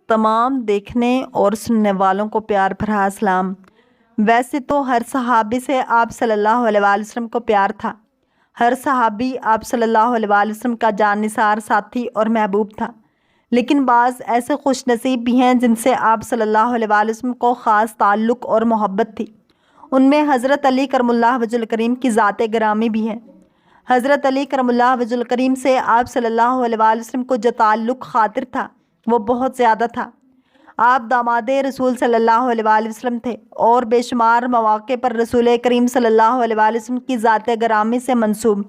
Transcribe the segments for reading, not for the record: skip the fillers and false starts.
تمام دیکھنے اور سننے والوں کو پیار بھرا سلام۔ ویسے تو ہر صحابی سے آپ صلی اللہ علیہ وآلہ وسلم کو پیار تھا۔ ہر صحابی آپ صلی اللہ علیہ وآلہ وسلم کا جان نثار ساتھی اور محبوب تھا، لیکن بعض ایسے خوش نصیب بھی ہیں جن سے آپ صلی اللہ علیہ وآلہ وسلم کو خاص تعلق اور محبت تھی۔ ان میں حضرت علی کرم اللہ وجہ الکریم کی ذات گرامی بھی ہے۔ حضرت علی کرم اللہ وجہ الکریم سے آپ صلی اللہ علیہ وآلہ وسلم کو جو تعلق خاطر تھا وہ بہت زیادہ تھا۔ آپ داماد رسول صلی اللہ علیہ وآلہ وسلم تھے اور بے شمار مواقع پر رسول کریم صلی اللہ علیہ وآلہ وسلم کی ذات گرامی سے منسوب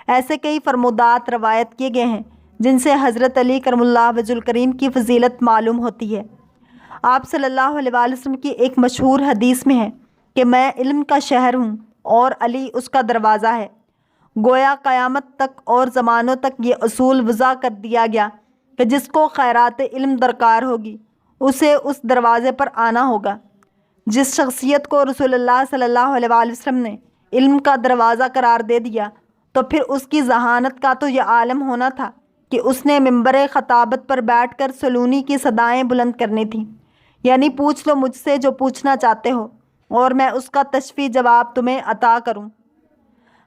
ایسے کئی فرمودات روایت کیے گئے ہیں جن سے حضرت علی کرم اللہ وجہ الکریم کی فضیلت معلوم ہوتی ہے۔ آپ صلی اللہ علیہ وآلہ وسلم کی ایک مشہور حدیث میں ہے کہ میں علم کا شہر ہوں اور علی اس کا دروازہ ہے۔ گویا قیامت تک اور زمانوں تک یہ اصول وضع کر دیا گیا کہ جس کو خیرات علم درکار ہوگی اسے اس دروازے پر آنا ہوگا۔ جس شخصیت کو رسول اللہ صلی اللہ علیہ وآلہ وسلم نے علم کا دروازہ قرار دے دیا تو پھر اس کی ذہانت کا تو یہ عالم ہونا تھا کہ اس نے منبر خطابت پر بیٹھ کر سلونی کی صدائیں بلند کرنی تھیں، یعنی پوچھ لو مجھ سے جو پوچھنا چاہتے ہو اور میں اس کا تشفی جواب تمہیں عطا کروں۔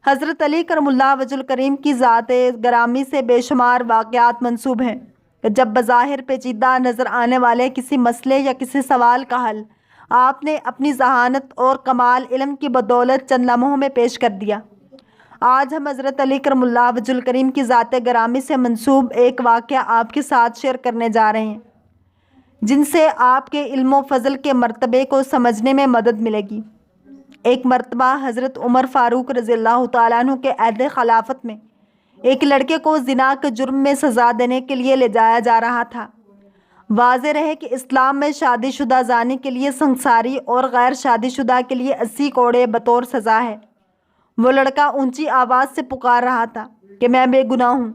حضرت علی کرم اللہ وجہ الکریم کی ذات گرامی سے بے شمار واقعات منسوب ہیں کہ جب بظاہر پیچیدہ نظر آنے والے کسی مسئلے یا کسی سوال کا حل آپ نے اپنی ذہانت اور کمال علم کی بدولت چند لمحوں میں پیش کر دیا۔ آج ہم حضرت علی کرم اللہ وجہ الکریم کی ذات گرامی سے منسوب ایک واقعہ آپ کے ساتھ شیئر کرنے جا رہے ہیں جن سے آپ کے علم و فضل کے مرتبے کو سمجھنے میں مدد ملے گی۔ ایک مرتبہ حضرت عمر فاروق رضی اللہ تعالیٰ عنہ کے عہد خلافت میں ایک لڑکے کو زنا کے جرم میں سزا دینے کے لیے لے جایا جا رہا تھا۔ واضح رہے کہ اسلام میں شادی شدہ زانی کے لیے سنگساری اور غیر شادی شدہ کے لیے 80 کوڑے بطور سزا ہے۔ وہ لڑکا اونچی آواز سے پکار رہا تھا کہ میں بے گناہ ہوں،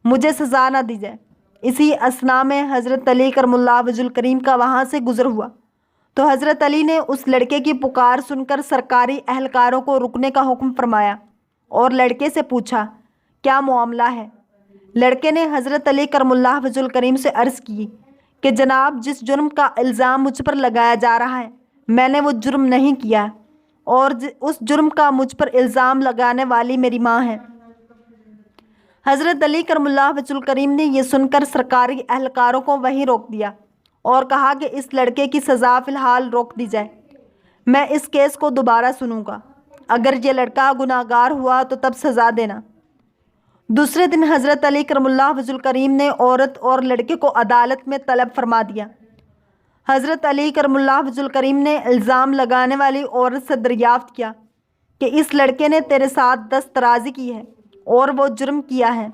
مجھے سزا نہ دی جائے۔ اسی اثنا میں حضرت علی کرم اللہ وجہ الکریم کا وہاں سے گزر ہوا تو حضرت علی نے اس لڑکے کی پکار سن کر سرکاری اہلکاروں کو رکنے کا حکم فرمایا اور لڑکے سے پوچھا کیا معاملہ ہے۔ لڑکے نے حضرت علی کرم اللہ وجہ الکریم سے عرض کی کہ جناب، جس جرم کا الزام مجھ پر لگایا جا رہا ہے میں نے وہ جرم نہیں کیا اور اس جرم کا مجھ پر الزام لگانے والی میری ماں ہے۔ حضرت علی کرم اللہ وجہ الکریم نے یہ سن کر سرکاری اہلکاروں کو وہیں روک دیا اور کہا کہ اس لڑکے کی سزا فی الحال روک دی جائے، میں اس کیس کو دوبارہ سنوں گا، اگر یہ لڑکا گناہ گار ہوا تو تب سزا دینا۔ دوسرے دن حضرت علی کرم اللہ وجہ الکریم نے عورت اور لڑکے کو عدالت میں طلب فرما دیا۔ حضرت علی کرم اللہ وجہ الکریم نے الزام لگانے والی عورت سے دریافت کیا کہ اس لڑکے نے تیرے ساتھ دست درازی کی ہے اور وہ جرم کیا ہے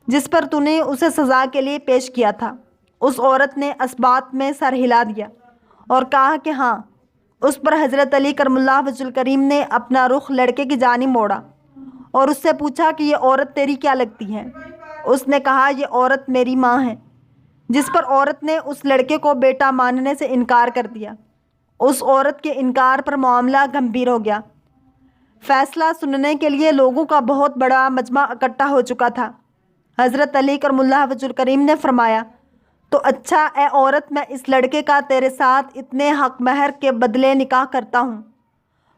جس پر تو نے اسے سزا کے لیے پیش کیا تھا۔ اس عورت نے اثبات میں سر ہلا دیا اور کہا کہ ہاں۔ اس پر حضرت علی کرم اللہ وجہ الکریم نے اپنا رخ لڑکے کی جانب موڑا اور اس سے پوچھا کہ یہ عورت تیری کیا لگتی ہے؟ اس نے کہا یہ عورت میری ماں ہے، جس پر عورت نے اس لڑکے کو بیٹا ماننے سے انکار کر دیا۔ اس عورت کے انکار پر معاملہ گمبھیر ہو گیا۔ فیصلہ سننے کے لیے لوگوں کا بہت بڑا مجمع اکٹھا ہو چکا تھا۔ حضرت علی کرم اللہ وجہ الکریم نے فرمایا تو اچھا اے عورت، میں اس لڑکے کا تیرے ساتھ اتنے حق مہر کے بدلے نکاح کرتا ہوں۔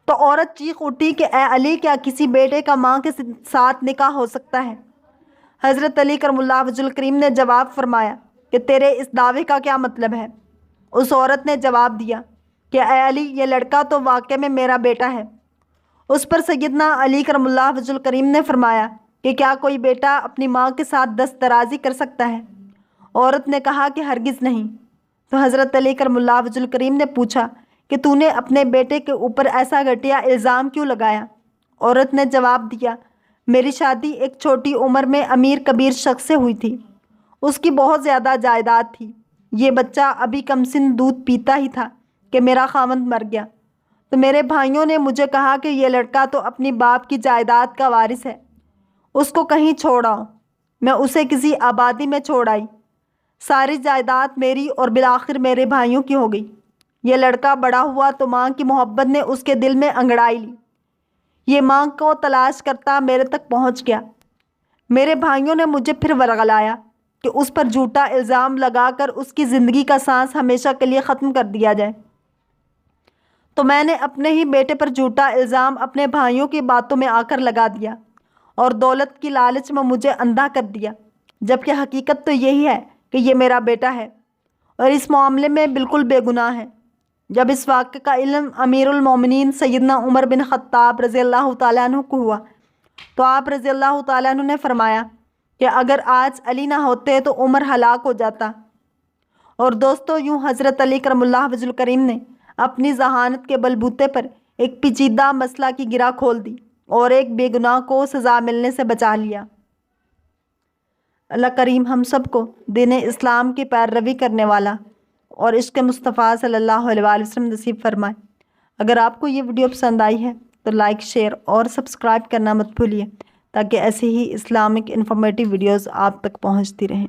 تو عورت چیخ اٹھی کہ اے علی، کیا کسی بیٹے کا ماں کے ساتھ نکاح ہو سکتا ہے؟ حضرت علی کرم اللہ وجہ الکریم نے جواب فرمایا کہ تیرے اس دعوے کا کیا مطلب ہے؟ اس عورت نے جواب دیا کہ اے علی، یہ لڑکا تو واقع میں میرا بیٹا ہے۔ اس پر سیدنا علی کرم اللہ وجہ الکریم نے فرمایا کہ کیا کوئی بیٹا اپنی ماں کے ساتھ دست درازی کر سکتا ہے؟ عورت نے کہا کہ ہرگز نہیں۔ تو حضرت علی کرم اللہ وجہ الکریم نے پوچھا کہ تو نے اپنے بیٹے کے اوپر ایسا گھٹیا الزام کیوں لگایا؟ عورت نے جواب دیا میری شادی ایک چھوٹی عمر میں امیر کبیر شخص سے ہوئی تھی، اس کی بہت زیادہ جائیداد تھی، یہ بچہ ابھی کم سن دودھ پیتا ہی تھا کہ میرا خاوند مر گیا، تو میرے بھائیوں نے مجھے کہا کہ یہ لڑکا تو اپنی باپ کی جائیداد کا وارث ہے، اس کو کہیں چھوڑ آؤ۔ میں اسے کسی آبادی میں چھوڑ آئی، ساری جائیداد میری اور بالآخر میرے بھائیوں کی ہو گئی۔ یہ لڑکا بڑا ہوا تو ماں کی محبت نے اس کے دل میں انگڑائی لی، یہ ماں کو تلاش کرتا میرے تک پہنچ گیا۔ میرے بھائیوں نے مجھے پھر ورغلایا کہ اس پر جھوٹا الزام لگا کر اس کی زندگی کا سانس ہمیشہ کے لیے ختم کر دیا جائے، تو میں نے اپنے ہی بیٹے پر جھوٹا الزام اپنے بھائیوں کی باتوں میں آ کر لگا دیا اور دولت کی لالچ میں مجھے اندھا کر دیا، جبکہ حقیقت تو یہی ہے کہ یہ میرا بیٹا ہے اور اس معاملے میں بالکل بے گناہ ہے۔ جب اس واقعے کا علم امیر المومنین سیدنا عمر بن خطاب رضی اللہ تعالیٰ عنہ کو ہوا تو آپ رضی اللہ تعالیٰ عنہ نے فرمایا کہ اگر آج علی نہ ہوتے تو عمر ہلاک ہو جاتا۔ اور دوستو، یوں حضرت علی کرم اللہ وجہ الکریم نے اپنی ذہانت کے بلبوتے پر ایک پیچیدہ مسئلہ کی گرہ کھول دی اور ایک بے گناہ کو سزا ملنے سے بچا لیا۔ اللہ کریم ہم سب کو دین اسلام کی پیروی کرنے والا اور عشق مصطفیٰ صلی اللہ علیہ وآلہ وسلم نصیب فرمائے۔ اگر آپ کو یہ ویڈیو پسند آئی ہے تو لائک، شیئر اور سبسکرائب کرنا مت بھولیے تاکہ ایسے ہی اسلامک انفارمیٹیو ویڈیوز آپ تک پہنچتی رہیں۔